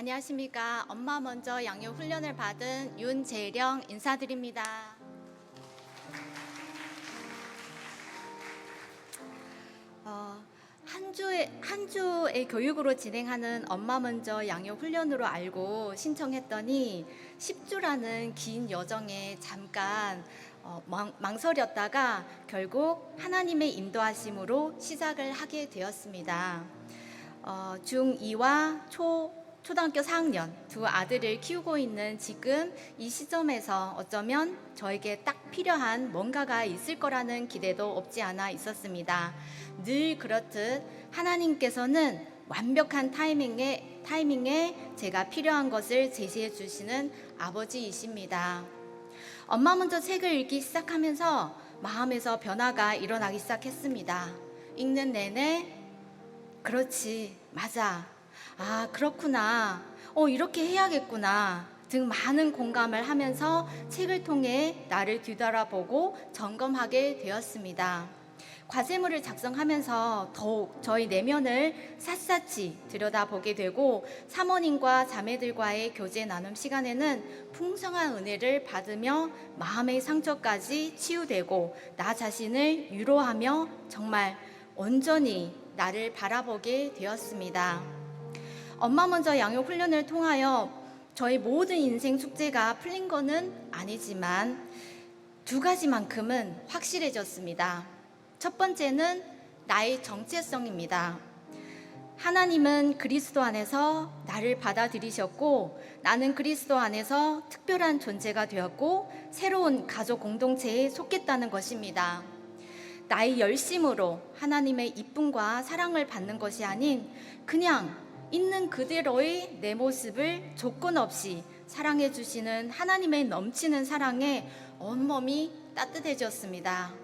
안녕하십니까. 엄마 먼저 양육 훈련을 받은 윤재령 인사드립니다. 한 주의 교육으로 진행하는 엄마 먼저 양육 훈련으로 알고 신청했더니 10주라는 긴 여정에 잠깐 망설였다가 결국 하나님의 인도하심으로 시작을 하게 되었습니다. 중2와 초등학교 4학년 두 아들을 키우고 있는 지금 이 시점에서 어쩌면 저에게 딱 필요한 뭔가가 있을 거라는 기대도 없지 않아 있었습니다. 늘 그렇듯 하나님께서는 완벽한 타이밍에 제가 필요한 것을 제시해 주시는 아버지이십니다. 엄마 먼저 책을 읽기 시작하면서 마음에서 변화가 일어나기 시작했습니다. 읽는 내내 그렇지, 맞아. 아, 그렇구나. 이렇게 해야겠구나. 등 많은 공감을 하면서 책을 통해 나를 뒤돌아보고 점검하게 되었습니다. 과제물을 작성하면서 더욱 저희 내면을 샅샅이 들여다보게 되고 사모님과 자매들과의 교제 나눔 시간에는 풍성한 은혜를 받으며 마음의 상처까지 치유되고 나 자신을 위로하며 정말 온전히 나를 바라보게 되었습니다. 엄마 먼저 양육 훈련을 통하여 저희 모든 인생 숙제가 풀린 것은 아니지만 두 가지만큼은 확실해졌습니다. 첫 번째는 나의 정체성입니다. 하나님은 그리스도 안에서 나를 받아들이셨고 나는 그리스도 안에서 특별한 존재가 되었고 새로운 가족 공동체에 속했다는 것입니다. 나의 열심으로 하나님의 이쁨과 사랑을 받는 것이 아닌 그냥 있는 그대로의 내 모습을 조건 없이 사랑해 주시는 하나님의 넘치는 사랑에 온몸이 따뜻해졌습니다.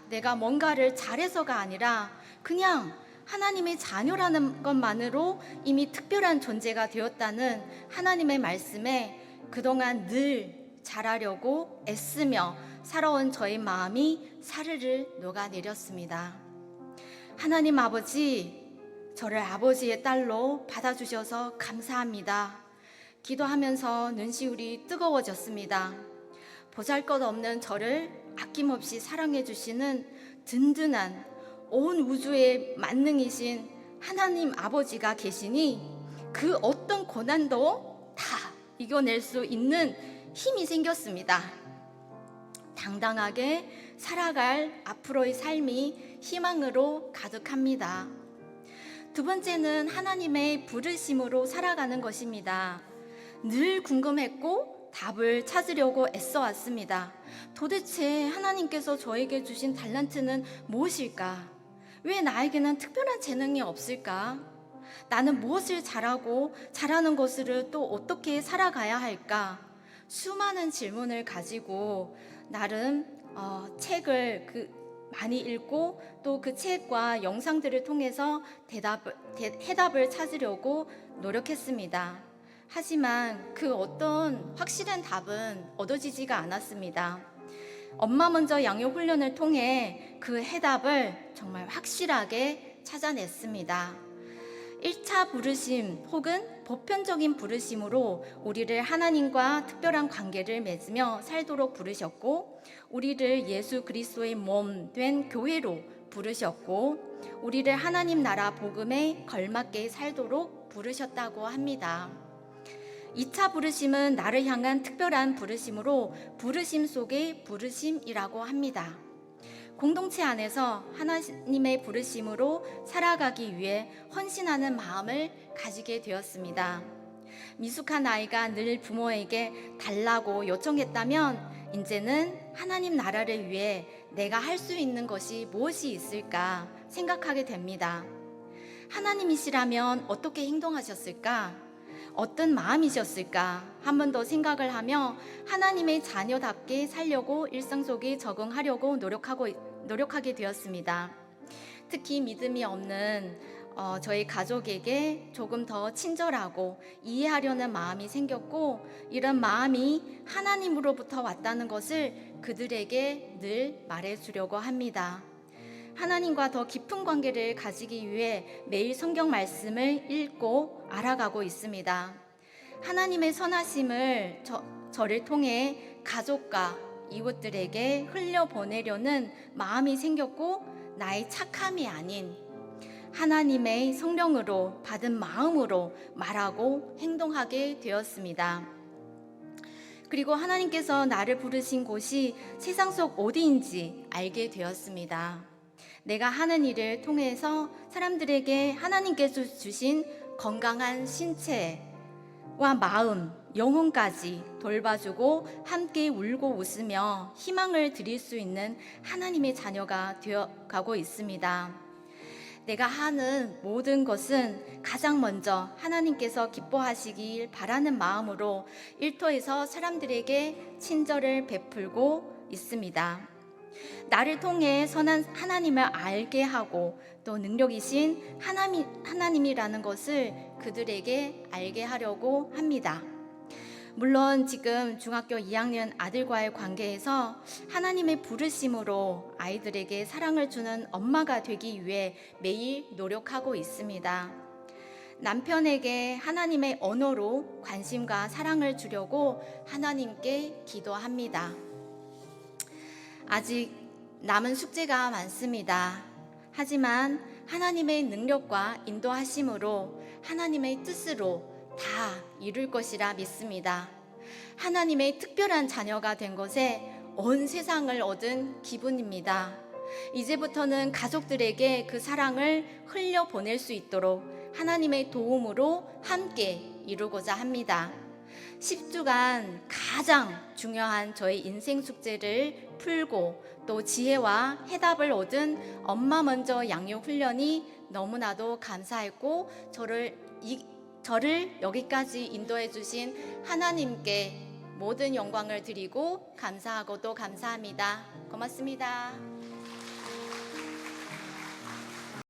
내가 뭔가를 잘해서가 아니라 그냥 하나님의 자녀라는 것만으로 이미 특별한 존재가 되었다는 하나님의 말씀에 그동안 늘 잘하려고 애쓰며 살아온 저의 마음이 사르르 녹아내렸습니다. 하나님 아버지, 저를 아버지의 딸로 받아주셔서 감사합니다. 기도하면서 눈시울이 뜨거워졌습니다. 보잘것없는 저를 아낌없이 사랑해 주시는 든든한 온 우주의 만능이신 하나님 아버지가 계시니 그 어떤 고난도 다 이겨낼 수 있는 힘이 생겼습니다. 당당하게 살아갈 앞으로의 삶이 희망으로 가득합니다. 두 번째는 하나님의 부르심으로 살아가는 것입니다. 늘 궁금했고 답을 찾으려고 애써왔습니다. 도대체 하나님께서 저에게 주신 달란트는 무엇일까? 왜 나에게는 특별한 재능이 없을까? 나는 무엇을 잘하고 잘하는 것을 또 어떻게 살아가야 할까? 수많은 질문을 가지고 나름 책을 많이 읽고 또 그 책과 영상들을 통해서 해답을 찾으려고 노력했습니다. 하지만 그 어떤 확실한 답은 얻어지지가 않았습니다. 엄마 먼저 양육 훈련을 통해 그 해답을 정말 확실하게 찾아냈습니다. 1차 부르심 혹은 보편적인 부르심으로 우리를 하나님과 특별한 관계를 맺으며 살도록 부르셨고 우리를 예수 그리스도의 몸 된 교회로 부르셨고 우리를 하나님 나라 복음에 걸맞게 살도록 부르셨다고 합니다. 2차 부르심은 나를 향한 특별한 부르심으로 부르심 속의 부르심이라고 합니다. 공동체 안에서 하나님의 부르심으로 살아가기 위해 헌신하는 마음을 가지게 되었습니다. 미숙한 아이가 늘 부모에게 달라고 요청했다면 이제는 하나님 나라를 위해 내가 할 수 있는 것이 무엇이 있을까 생각하게 됩니다. 하나님이시라면 어떻게 행동하셨을까? 어떤 마음이셨을까? 한 번 더 생각을 하며 하나님의 자녀답게 살려고 일상 속에 적응하려고 노력하게 되었습니다. 특히 믿음이 없는 저희 가족에게 조금 더 친절하고 이해하려는 마음이 생겼고 이런 마음이 하나님으로부터 왔다는 것을 그들에게 늘 말해주려고 합니다. 하나님과 더 깊은 관계를 가지기 위해 매일 성경 말씀을 읽고 알아가고 있습니다. 하나님의 선하심을 저를 통해 가족과 이웃들에게 흘려보내려는 마음이 생겼고, 나의 착함이 아닌 하나님의 성령으로 받은 마음으로 말하고 행동하게 되었습니다. 그리고 하나님께서 나를 부르신 곳이 세상 속 어디인지 알게 되었습니다. 내가 하는 일을 통해서 사람들에게 하나님께서 주신 건강한 신체와 마음, 영혼까지 돌봐주고 함께 울고 웃으며 희망을 드릴 수 있는 하나님의 자녀가 되어가고 있습니다. 내가 하는 모든 것은 가장 먼저 하나님께서 기뻐하시길 바라는 마음으로 일터에서 사람들에게 친절을 베풀고 있습니다. 나를 통해 선한 하나님을 알게 하고 또 능력이신 하나님이라는 것을 그들에게 알게 하려고 합니다. 물론 지금 중학교 2학년 아들과의 관계에서 하나님의 부르심으로 아이들에게 사랑을 주는 엄마가 되기 위해 매일 노력하고 있습니다. 남편에게 하나님의 언어로 관심과 사랑을 주려고 하나님께 기도합니다. 아직 남은 숙제가 많습니다. 하지만 하나님의 능력과 인도하심으로 하나님의 뜻으로 다 이룰 것이라 믿습니다. 하나님의 특별한 자녀가 된 것에 온 세상을 얻은 기분입니다. 이제부터는 가족들에게 그 사랑을 흘려보낼 수 있도록 하나님의 도움으로 함께 이루고자 합니다. 10주간 가장 중요한 저의 인생 숙제를 풀고 또 지혜와 해답을 얻은 엄마 먼저 양육 훈련이 너무나도 감사했고, 저를 여기까지 인도해 주신 하나님께 모든 영광을 드리고 감사하고 또 감사합니다. 고맙습니다.